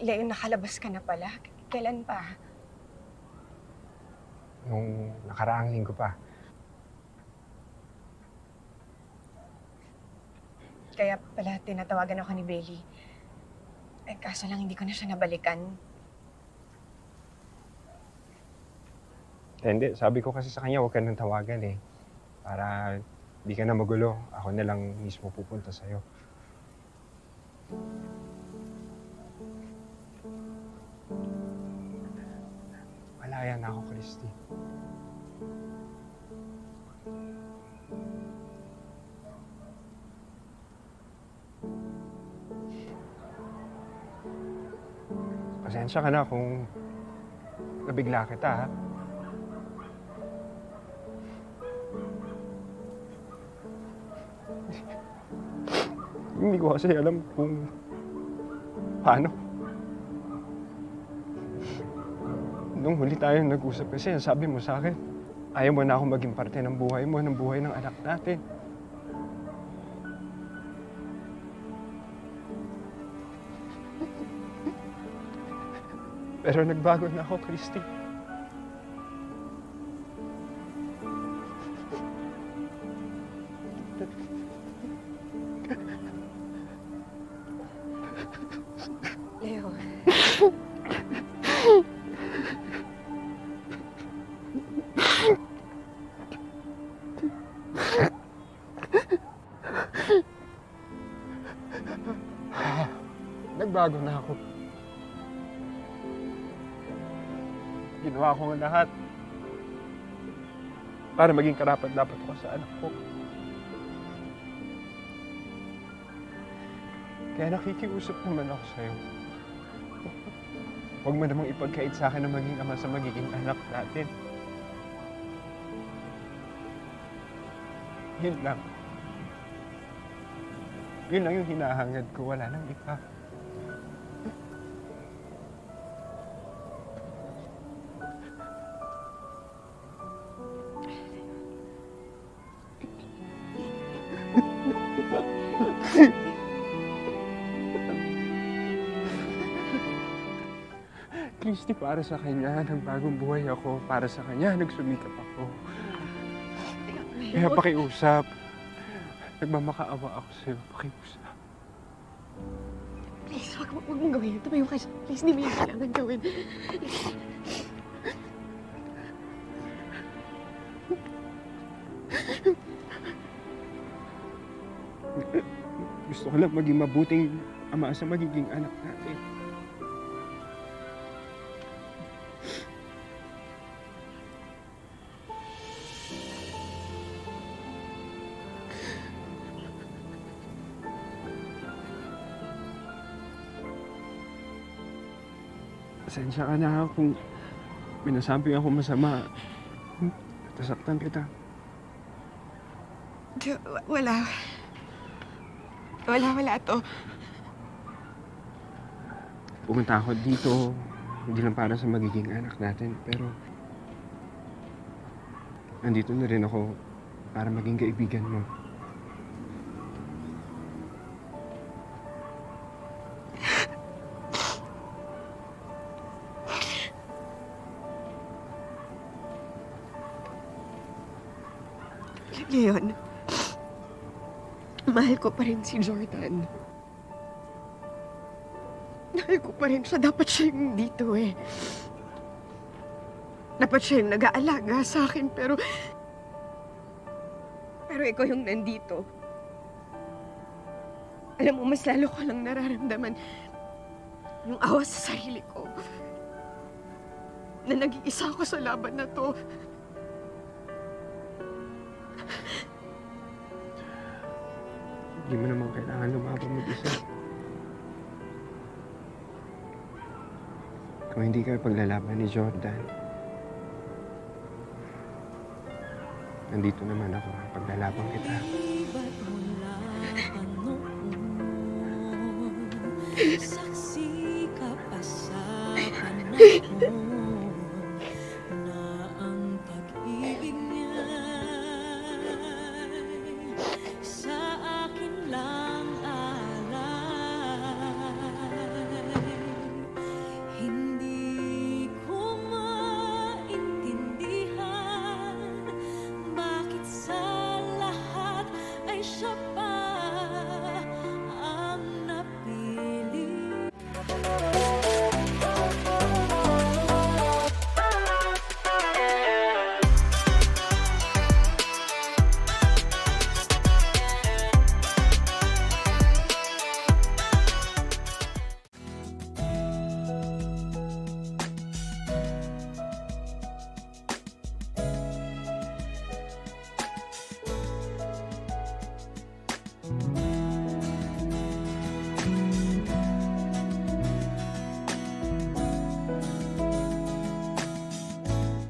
Leo, nakalabas ka na pala. Kailan pa? Nung nakaraang linggo pa. Kaya pala tinatawagan ako ni Bailey. Eh, kaso lang hindi ko na siya nabalikan. Hindi, sabi ko kasi sa kanya huwag ka nang tawagan eh. Para di ka na magulo. Ako na lang mismo pupunta sa'yo. Malaya na ako, Christy. Pasensya ka na kung nabigla kita, ha? Hindi ko kasi alam kung paano. Nung huli tayo nag-usap kasi, sabi mo sa akin, ayaw mo na akong maging parte ng buhay mo, ng buhay ng anak natin. Pero nagbago na ako, Christy. Leo. Nagbago na ako. Ginawa ko ang lahat para maging karapat-dapat ko sa anak ko. Kaya nakikiusap naman ako sa'yo. Huwag mo namang ipagkait sa akin na maging ama sa magiging anak natin. Yun lang. Yun lang yung hinahangad ko. Wala nang iba. Christy, para sa kanya, nagbagong buhay ako. Para sa kanya, nagsumikap ako. Kaya pakiusap. Nagmamakaawa ako sa'yo. Pakiusap. Please, wag mong gawin. Tumayo ka siya. Please, hindi mo yung kailangan gawin. Gusto ko lang maging mabuting ama sa magiging anak natin. Pasensya ka na ha kung minasabi ako masama. Nasaktan kita. Wala. Wala to. Pumunta ako dito, hindi lang para sa magiging anak natin, pero nandito na rin ako para maging kaibigan mo. Leon, mahal ko pa rin si Jordan. Mahal ko pa rin siya. Dapat siya yung dito eh. Dapat siya yung nag-aalaga sa akin, pero ikaw yung nandito. Alam mo, mas lalo ko lang nararamdaman yung awa sa sarili ko. Na nag-iisa ako sa laban na to. Hindi mo naman kailangan lumaban mag-isa. Kung hindi ka paglalaban ni Jordan, nandito naman ako. Paglalaban kita. Saksi ka pa sa panahon.